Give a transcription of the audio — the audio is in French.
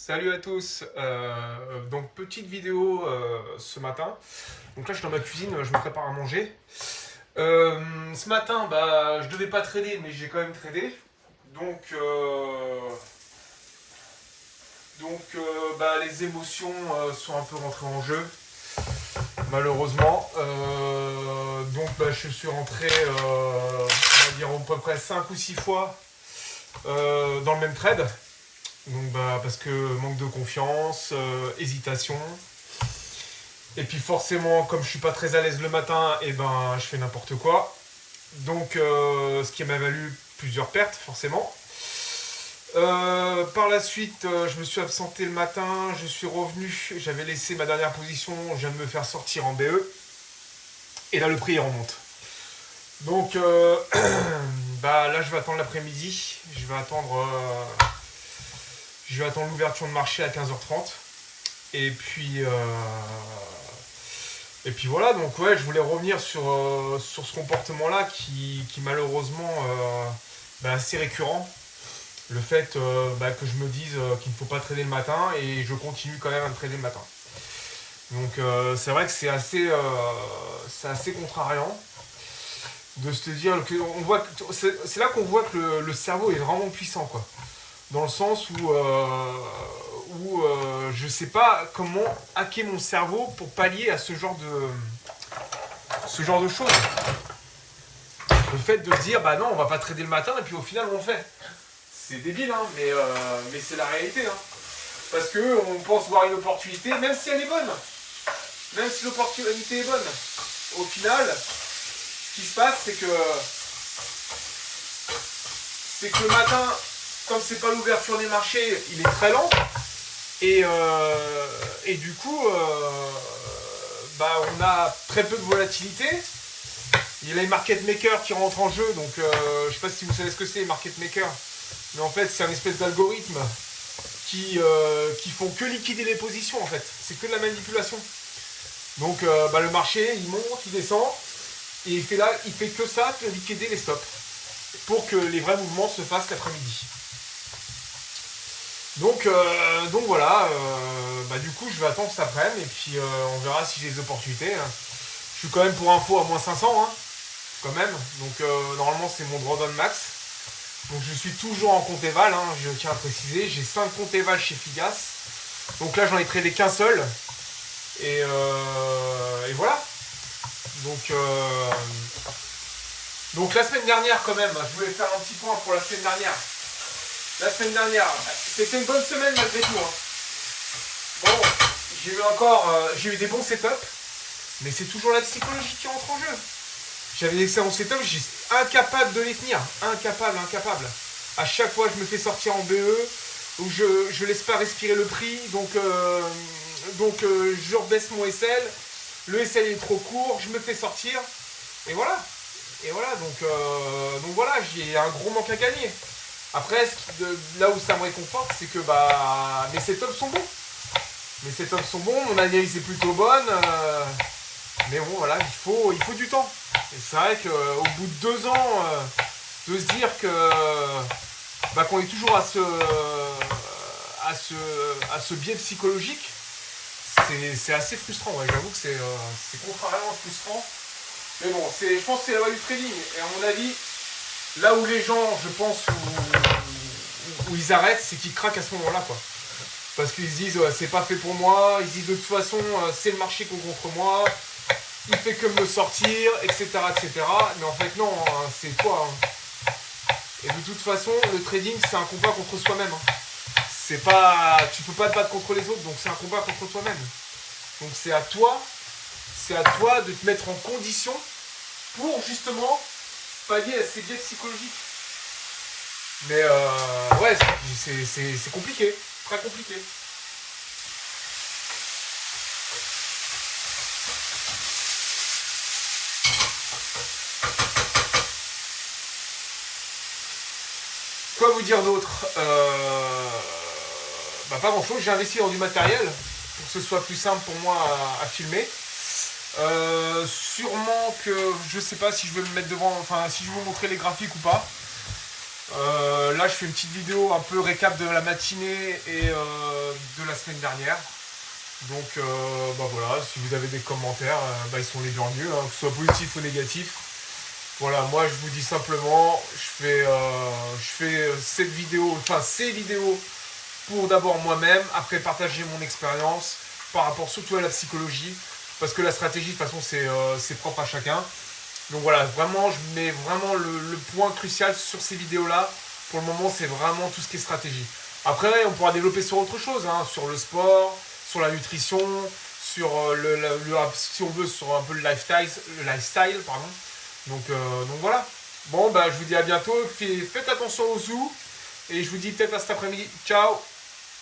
Salut à tous, donc petite vidéo ce matin. Donc là je suis dans ma cuisine, je me prépare à manger. Ce matin je devais pas trader mais j'ai quand même tradé. Donc, les émotions sont un peu rentrées en jeu malheureusement. Je suis rentré on va dire à peu près 5 ou 6 fois dans le même trade. Donc parce que manque de confiance, hésitation. Et puis forcément, comme je suis pas très à l'aise le matin, je fais n'importe quoi. Donc ce qui m'a valu plusieurs pertes forcément. Par la suite, je me suis absenté le matin, je suis revenu, j'avais laissé ma dernière position, je viens de me faire sortir en BE. Et là le prix il remonte. Donc là je vais attendre l'après-midi, je vais attendre l'ouverture de marché à 15h30. Et puis, voilà, donc ouais, je voulais revenir sur ce comportement-là qui malheureusement assez récurrent. Le fait que je me dise qu'il ne faut pas trader le matin et je continue quand même à me trader le matin. Donc c'est vrai que c'est assez contrariant de se dire que c'est là qu'on voit que le cerveau est vraiment puissant, quoi. Dans le sens où je sais pas comment hacker mon cerveau pour pallier à ce genre de choses. Le fait de se dire bah non on va pas trader le matin et puis au final on le fait. C'est débile hein, mais c'est la réalité hein. Parce que on pense voir une opportunité, même si elle est bonne, même si l'opportunité est bonne. Au final, ce qui se passe c'est que le matin, comme c'est pas l'ouverture des marchés, il est très lent. Et du coup, on a très peu de volatilité. Il y a les market makers qui rentrent en jeu. Donc, je sais pas si vous savez ce que c'est, les market makers. Mais en fait, c'est un espèce d'algorithme qui font que liquider les positions, en fait. C'est que de la manipulation. Donc, le marché, il monte, il descend. Et il fait que ça, que liquider les stops. Pour que les vrais mouvements se fassent l'après-midi. Donc voilà, du coup je vais attendre cet après-midi et puis on verra si j'ai des opportunités. Je suis quand même pour info à moins 500, hein, quand même. Donc normalement c'est mon drawdown max. Donc je suis toujours en compte Eval, hein, je tiens à préciser. J'ai 5 comptes Eval chez Figas. Donc là j'en ai tradé qu'un seul. Et voilà. Donc la semaine dernière quand même, je voulais faire un petit point pour la semaine dernière. La semaine dernière, c'était une bonne semaine malgré tout. Hein. Bon, j'ai eu des bons setups, mais c'est toujours la psychologie qui entre en jeu. J'avais des excellents setups, j'ai incapable de les tenir. Incapable. À chaque fois, je me fais sortir en BE, où je laisse pas respirer le prix, donc je rebaisse mon SL. Le SL est trop court, je me fais sortir, et voilà. Donc voilà, j'ai un gros manque à gagner. Après, là où ça me réconforte, c'est que mes setups sont bons. Mon analyse est plutôt bonne. Mais bon, voilà, il faut du temps. Et c'est vrai qu'au bout de 2 ans, de se dire qu'on est toujours à ce biais psychologique, c'est assez frustrant. Ouais. J'avoue que c'est contrairement frustrant. Mais bon, je pense que c'est la loi du trading. Et à mon avis, là où les gens, je pense, où ils arrêtent, c'est qu'ils craquent à ce moment-là, quoi. Parce qu'ils se disent, c'est pas fait pour moi, ils se disent de toute façon, c'est le marché contre moi, il fait que me sortir, etc., etc. Mais en fait, non, hein, c'est toi. Hein. Et de toute façon, le trading, c'est un combat contre soi-même. Hein. Tu peux pas te battre contre les autres, donc c'est un combat contre toi-même. Donc c'est à toi de te mettre en condition pour justement pallier à ces biais psychologiques. Mais ouais, c'est compliqué, très compliqué. Quoi vous dire d'autre pas grand chose, j'ai investi dans du matériel pour que ce soit plus simple pour moi à filmer. Sûrement que je sais pas si je vais me mettre devant, enfin si je vais vous montrer les graphiques ou pas. Là, je fais une petite vidéo un peu récap de la matinée et de la semaine dernière. Donc, bah voilà, si vous avez des commentaires, bah, ils sont les bienvenus, hein, que ce soit positif ou négatif. Voilà, moi je vous dis simplement, je fais cette vidéo, enfin ces vidéos pour d'abord moi-même, après partager mon expérience par rapport surtout à la psychologie, parce que la stratégie de toute façon c'est propre à chacun. Donc voilà, vraiment je mets vraiment le point crucial sur ces vidéos-là. Pour le moment c'est vraiment tout ce qui est stratégie. Après on pourra développer sur autre chose, hein, sur le sport, sur la nutrition, sur si on veut sur un peu le lifestyle pardon. Donc voilà. Bon bah je vous dis à bientôt, faites attention aux zoos et je vous dis peut-être à cet après-midi. Ciao.